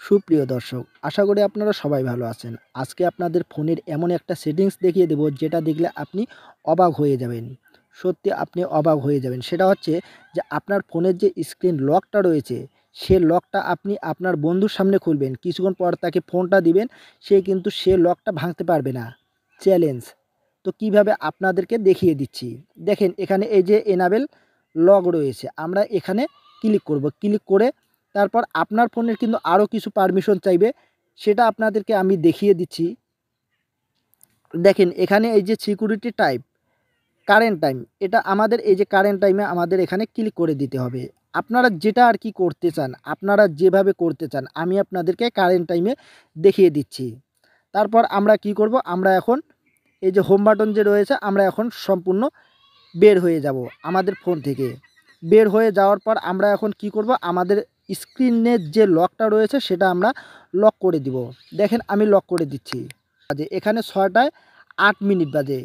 সুপ্রিয় দর্শক, আশা করি আপনারা সবাই ভালো আছেন। আজকে আপনাদের ফোনের এমন একটা সেটিংস দেখিয়ে দেব যেটা দেখলে আপনি অবাক হয়ে যাবেন। সত্যি আপনি অবাক হয়ে যাবেন। সেটা হচ্ছে যে আপনার ফোনের যে স্ক্রিন লকটা রয়েছে, সে লকটা আপনি আপনার বন্ধুর সামনে খুলবেন। কিছুক্ষণ পর তাকে ফোনটা দিবেন, সে লকটা ভাঙতে পারবে না। চ্যালেঞ্জ। তো কিভাবে আপনাদেরকে দেখিয়ে দিচ্ছি। দেখেন এখানে এই যে এনাবেল লক রয়েছে। আমরা এখানে ক্লিক করব। ক্লিক করে তারপর আপনার ফোনের কিন্তু আরও কিছু পারমিশন চাইবে, সেটা আপনাদেরকে আমি দেখিয়ে দিচ্ছি। দেখেন এখানে এই যে সিকিউরিটি টাইপ, কারেন্ট টাইম, এটা আমাদের এই যে কারেন্ট টাইমে আমাদের এখানে ক্লিক করে দিতে হবে। আপনারা যেটা আর কি করতে চান, আপনারা যেভাবে করতে চান, আমি আপনাদেরকে কারেন্ট টাইমে দেখিয়ে দিচ্ছি। তারপর আমরা কি করব, আমরা এখন এই যে হোম বাটন যে রয়েছে, আমরা এখন সম্পূর্ণ বের হয়ে যাব আমাদের ফোন থেকে। বের হয়ে যাওয়ার পর আমরা এখন কি করব, আমাদের স্ক্রিনের যে লকটা রয়েছে সেটা আমরা লক করে দিব। দেখেন আমি লক করে দিচ্ছি। বাজে এখানে 6টায় 8 মিনিট বাজে।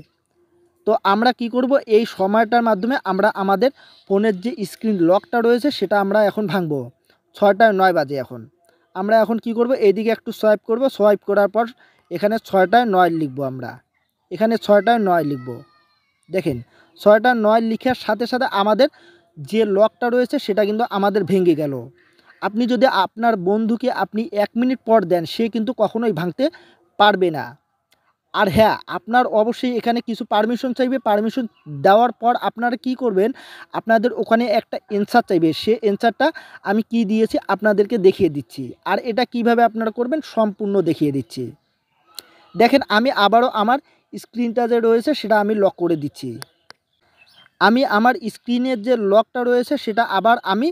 তো আমরা কি করব, এই সময়টার মাধ্যমে আমরা আমাদের ফোনের যে স্ক্রিন লকটা রয়েছে সেটা আমরা এখন ভাঙবো। 6টায় 9 বাজে এখন। আমরা এখন কি করব, এইদিকে একটু সোয়াইপ করব। সোয়াইপ করার পর এখানে 6টায় 9 লিখব। আমরা এখানে 6টায় 9 লিখব। দেখেন 6টায় 9 লিখার সাথে সাথে আমাদের যে লকটা রয়েছে সেটা কিন্তু আমাদের ভেঙে গেল। আপনি যদি আপনার বন্ধুকে আপনি 1 মিনিট পর দেন, সে কিন্তু কখনোই ভাঙতে পারবে না। আর হ্যাঁ, আপনার অবশ্যই এখানে কিছু পারমিশন চাইবে। পারমিশন দেওয়ার পর আপনারা কি করবেন, আপনাদের ওখানে একটা অ্যানসার চাইবে। সে অ্যানসারটা আমি কি দিয়েছি আপনাদেরকে দেখিয়ে দিচ্ছি। আর এটা কিভাবে আপনারা করবেন সম্পূর্ণ দেখিয়ে দিচ্ছি। দেখেন আমি আবারও আমার স্ক্রিনটা যে রয়েছে সেটা আমি লক করে দিচ্ছি। আমি আমার স্ক্রিনের যে লকটা রয়েছে সেটা আবার আমি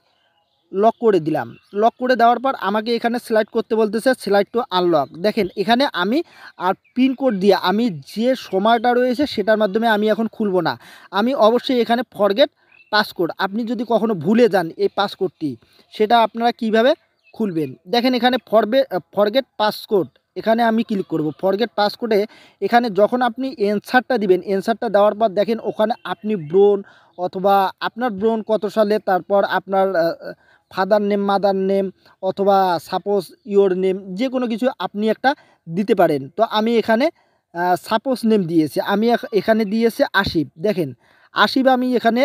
লক করে দিলাম। লক করে দেওয়ার পর আমাকে এখানে স্লাইড করতে বলতেছে, স্লাইড টু আনলক। দেখেন এখানে আমি আর পিনকোড দিয়ে আমি যে সময়টা রয়েছে সেটার মাধ্যমে আমি এখন খুলব না। আমি অবশ্যই এখানে ফরগেট পাসকোড, আপনি যদি কখনো ভুলে যান এই পাসকোডটি, সেটা আপনারা কিভাবে খুলবেন। দেখেন এখানে ফরগেট পাসকোড, এখানে আমি ক্লিক করব। ফরগেট পাসকোডে এখানে যখন আপনি অ্যানসারটা দিবেন, অ্যানসারটা দেওয়ার পর দেখেন ওখানে আপনি ব্রোন অথবা আপনার ব্রোন কত সালে, তারপর আপনার ফাদার নেম, মাদার নেম, অথবা সাপোজ ইওর নেম, যে কোনো কিছু আপনি একটা দিতে পারেন। তো আমি এখানে সাপোজ নেম দিয়েছি, আমি এখানে দিয়েছি আসিফ। দেখেন আসিফ আমি এখানে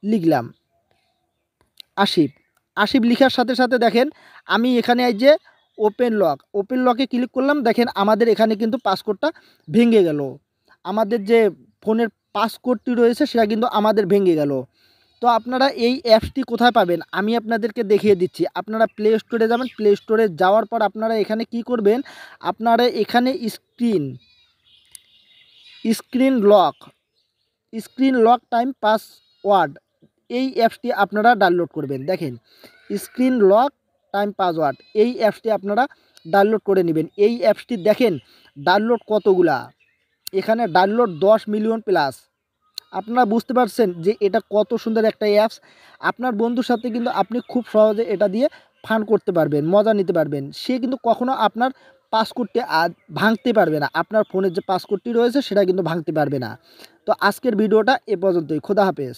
লিখলাম আসিফ। আসিফ লিখার সাথে সাথে দেখেন আমি এখানে এই যে ওপেন লকে ক্লিক করলাম। দেখেন আমাদের এখানে কিন্তু পাসকোডটা ভেঙে গেল। আমাদের যে ফোনের পাসকোডটি রয়েছে সেটা কিন্তু আমাদের ভেঙে গেল। তো আপনারা এই অ্যাপসটি কোথায় পাবেন আমি আপনাদেরকে দেখিয়ে দিচ্ছি। আপনারা প্লে স্টোরে যাবেন। প্লে স্টোরে যাওয়ার পর আপনারা এখানে কি করবেন, আপনারা এখানে স্ক্রিন লক টাইম পাসওয়ার্ড, এই অ্যাপসটি আপনারা ডাউনলোড করবেন। দেখেন স্ক্রিন লক টাইম পাসওয়ার্ড, এই অ্যাপসটি আপনারা ডাউনলোড করে নেবেন। এই অ্যাপসটি দেখেন ডাউনলোড কতগুলা, এখানে ডাউনলোড 10 মিলিয়ন প্লাস। আপনারা বুঝতে পারছেন যে এটা কত সুন্দর একটা অ্যাপস। আপনার বন্ধুর সাথে কিন্তু আপনি খুব সহজে এটা দিয়ে ফান করতে পারবেন, মজা নিতে পারবেন। সে কিন্তু কখনো আপনার পাসকোডটি ভাঙতে পারবে না। আপনার ফোনের যে পাসকোডটি রয়েছে সেটা কিন্তু ভাঙতে পারবে না। তো আজকের ভিডিওটা এ পর্যন্তই। খোদা হাফেজ।